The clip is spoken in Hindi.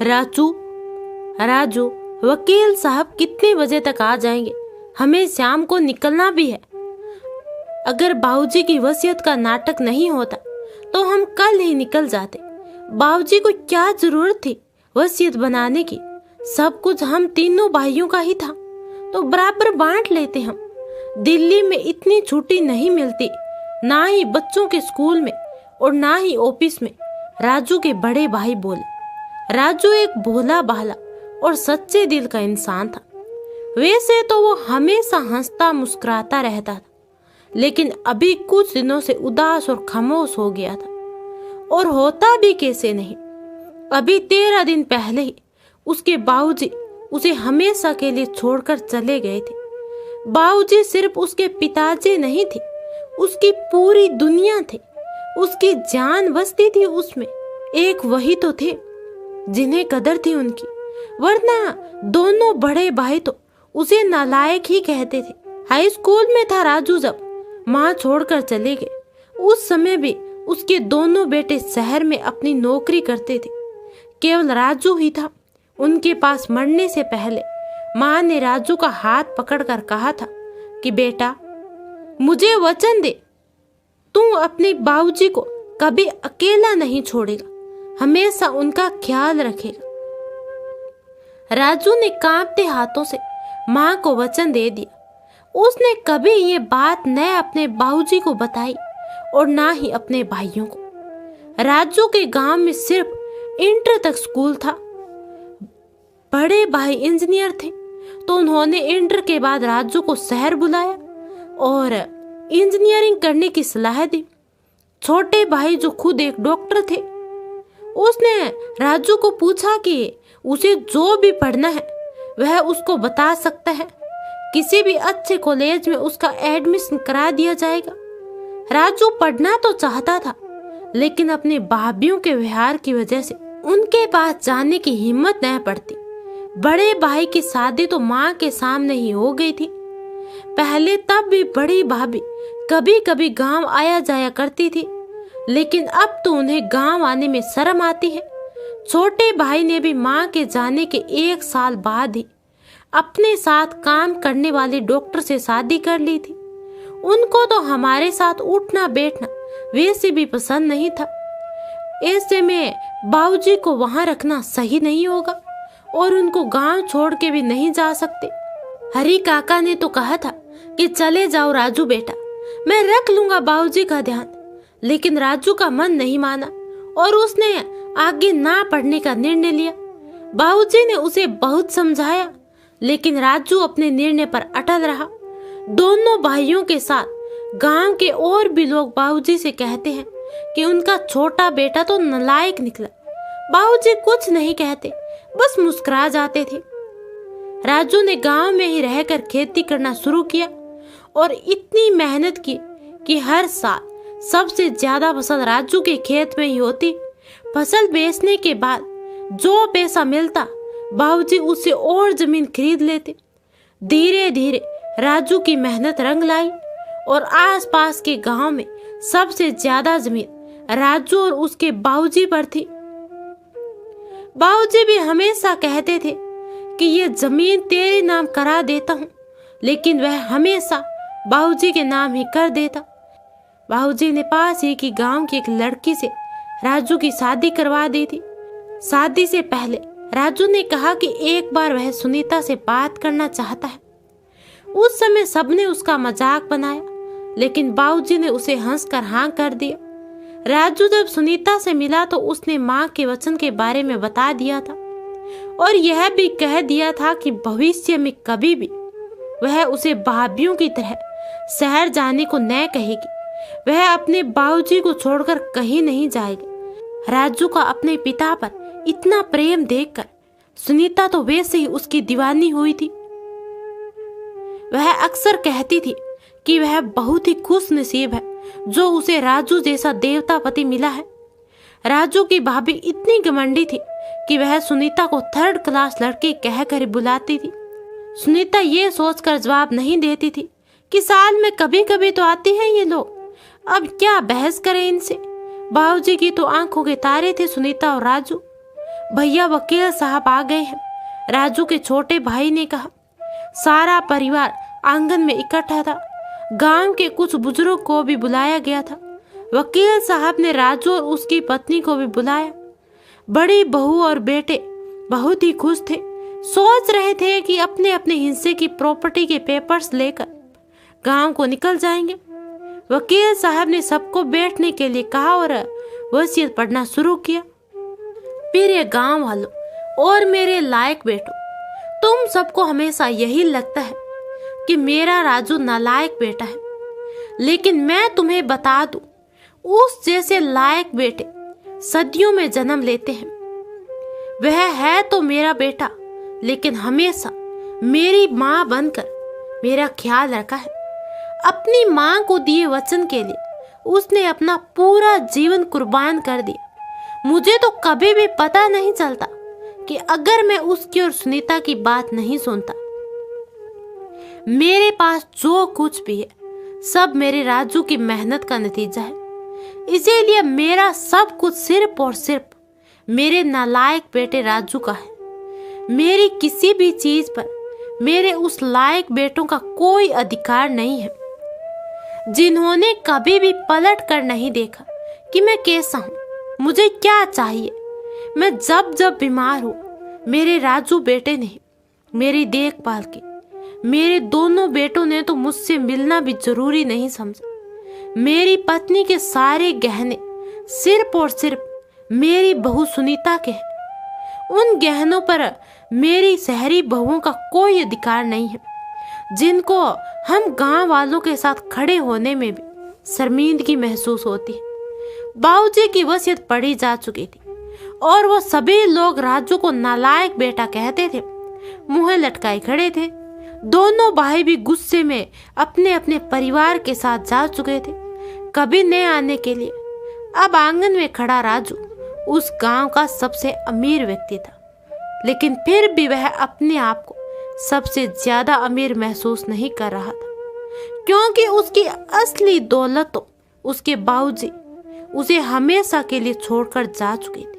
राजू, राजू, वकील साहब कितने बजे तक आ जाएंगे? हमें शाम को निकलना भी है। अगर बाबूजी की वसीयत का नाटक नहीं होता तो हम कल ही निकल जाते। बाबूजी को क्या जरूरत थी वसीयत बनाने की? सब कुछ हम तीनों भाइयों का ही था, तो बराबर बांट लेते हम। दिल्ली में इतनी छुट्टी नहीं मिलती, ना ही बच्चों के स्कूल में और ना ही ऑफिस में। राजू के बड़े भाई बोले। राजू एक भोला भाला और सच्चे दिल का इंसान था। वैसे तो वो हमेशा हंसता मुस्कुराता रहता था, लेकिन अभी कुछ दिनों से उदास और खामोश हो गया था। और होता भी कैसे नहीं। अभी 13 दिन पहले ही उसके बाबूजी उसे हमेशा के लिए छोड़कर चले गए थे। बाबूजी सिर्फ उसके पिताजी नहीं थे, उसकी पूरी दुनिया थे। उसकी जान बसती थी उसमें। एक वही तो थे जिन्हें कदर थी उनकी, वरना दोनों बड़े भाई तो उसे नालायक ही कहते थे। हाई स्कूल में था राजू जब माँ छोड़कर चले गए। उस समय भी उसके दोनों बेटे शहर में अपनी नौकरी करते थे। केवल राजू ही था उनके पास। मरने से पहले माँ ने राजू का हाथ पकड़कर कहा था कि बेटा, मुझे वचन दे, तू अपने बाबूजी को कभी अकेला नहीं छोड़ेगा, हमेशा उनका ख्याल रखेगा। राजू ने कांपते हाथों से माँ को वचन दे दिया। उसने कभी ये बात न अपने बाबूजी को बताई और ना ही अपने भाइयों को। राजू के गांव में सिर्फ इंटर तक स्कूल था। बड़े भाई इंजीनियर थे, तो उन्होंने इंटर के बाद राजू को शहर बुलाया और इंजीनियरिंग करने की सलाह दी। छोटे भाई जो खुद एक डॉक्टर थे, उसने राजू को पूछा कि उसे जो भी पढ़ना है वह उसको बता सकता है। किसी भी अच्छे कॉलेज में उसका एडमिशन करा दिया जाएगा। राजू पढ़ना तो चाहता था, लेकिन अपने भाइयों के व्यवहार की वजह से उनके पास जाने की हिम्मत न पड़ती। बड़े भाई की शादी तो माँ के सामने ही हो गई थी। पहले तब भी बड़ी भाभी कभी कभी गांव आया जाया करती थी, लेकिन अब तो उन्हें गांव आने में शर्म आती है। छोटे भाई ने भी माँ के जाने के 1 साल बाद ही अपने साथ काम करने वाले डॉक्टर से शादी कर ली थी। उनको तो हमारे साथ उठना बैठना वैसे भी पसंद नहीं था। ऐसे में बाबूजी को वहां रखना सही नहीं होगा और उनको गांव छोड़ के भी नहीं जा सकते। हरी काका ने तो कहा था कि चले जाओ राजू बेटा, मैं रख लूंगा बाबूजी का ध्यान। लेकिन राजू का मन नहीं माना और उसने आगे ना पढ़ने का निर्णय लिया। बाबूजी ने उसे बहुत समझाया, लेकिन राजू अपने निर्णय पर अटल रहा। दोनों भाइयों के साथ गांव के और भी लोग बाबूजी से कहते हैं कि उनका छोटा बेटा तो नालायक निकला। बाबूजी कुछ नहीं कहते, बस मुस्कुरा जाते थे। राजू ने गांव में ही रहकर खेती करना शुरू किया और इतनी मेहनत की कि हर साल सबसे ज्यादा फसल राजू के खेत में ही होती। फसल बेचने के बाद जो पैसा मिलता, बाबूजी उससे और जमीन खरीद लेते। धीरे धीरे राजू की मेहनत रंग लाई और आसपास के गांव में सबसे ज्यादा जमीन राजू और उसके बाबूजी पर थी। बाबूजी भी हमेशा कहते थे कि ये जमीन तेरे नाम करा देता हूँ, लेकिन वह हमेशा बाबूजी के नाम ही कर देता। बाबूजी ने पास ही की गांव की एक लड़की से राजू की शादी करवा दी थी। शादी से पहले राजू ने कहा कि एक बार वह सुनीता से बात करना चाहता है। उस समय सबने उसका मजाक बनाया, लेकिन बाबूजी ने उसे हंसकर हाँ कर दिया। राजू जब सुनीता से मिला तो उसने माँ के वचन के बारे में बता दिया था और यह भी कह दिया था कि भविष्य में कभी भी वह उसे भाभियों की तरह शहर जाने को न कहेगी। वह अपने बाबूजी को छोड़कर कहीं नहीं जाएगा। राजू का अपने पिता पर इतना प्रेम देखकर सुनीता तो वैसे ही उसकी दीवानी हुई थी। वह अक्सर कहती थी कि वह बहुत ही खुश नसीब है जो उसे राजू जैसा देवता पति मिला है। राजू की भाभी इतनी घमंडी थी कि वह सुनीता को 3rd क्लास लड़की कहकर बुलाती थी। सुनीता ये सोचकर जवाब नहीं देती थी कि साल में कभी कभी तो आते हैं ये लोग, अब क्या बहस करें इनसे। बाबूजी की तो आंखों के तारे थे सुनीता और राजू। भैया वकील साहब आ गए हैं, राजू के छोटे भाई ने कहा। सारा परिवार आंगन में इकट्ठा था। गांव के कुछ बुजुर्गों को भी बुलाया गया था। वकील साहब ने राजू और उसकी पत्नी को भी बुलाया। बड़ी बहू और बेटे बहुत ही खुश थे, सोच रहे थे कि अपने अपने हिस्से की प्रॉपर्टी के पेपर्स लेकर गांव को निकल जाएंगे। वकील साहब ने सबको बैठने के लिए कहा और वसीयत पढ़ना शुरू किया। प्रिय गांव वालों और मेरे लायक बेटों, तुम सबको हमेशा यही लगता है कि मेरा राजू नालायक बेटा है, लेकिन मैं तुम्हें बता दूं, उस जैसे लायक बेटे सदियों में जन्म लेते हैं। वह है तो मेरा बेटा, लेकिन हमेशा मेरी माँ बनकर मेरा ख्याल रखा है। अपनी माँ को दिए वचन के लिए उसने अपना पूरा जीवन कुर्बान कर दिया। मुझे तो कभी भी पता नहीं चलता कि अगर मैं उसकी और सुनीता की बात नहीं सुनता। मेरे पास जो कुछ भी है सब मेरे राजू की मेहनत का नतीजा है। इसीलिए मेरा सब कुछ सिर्फ और सिर्फ मेरे नालायक बेटे राजू का है। मेरी किसी भी चीज पर मेरे उस लायक बेटों का कोई अधिकार नहीं है, जिन्होंने कभी भी पलट कर नहीं देखा कि मैं कैसा हूँ, मुझे क्या चाहिए। मैं जब जब बीमार हूँ, मेरे राजू बेटे ने मेरी देखभाल की। मेरे दोनों बेटों ने तो मुझसे मिलना भी जरूरी नहीं समझा। मेरी पत्नी के सारे गहने सिर्फ और सिर्फ मेरी बहू सुनीता के हैं। उन गहनों पर मेरी शहरी बहुओं का कोई अधिकार नहीं है, जिनको हम गांव वालों के साथ खड़े होने में भी शर्मिंदगी महसूस होती है। बाबूजी की वसीयत पढ़ी जा चुकी थी और वो सभी लोग राजू को नालायक बेटा कहते थे, मुंह लटकाए खड़े थे। दोनों भाई भी गुस्से में अपने अपने परिवार के साथ जा चुके थे, कभी न आने के लिए। अब आंगन में खड़ा राजू उस गांव का सबसे अमीर व्यक्ति था, लेकिन फिर भी वह अपने आप को सबसे ज्यादा अमीर महसूस नहीं कर रहा था, क्योंकि उसकी असली दौलत तो उसके बाबूजी उसे हमेशा के लिए छोड़कर जा चुके थे।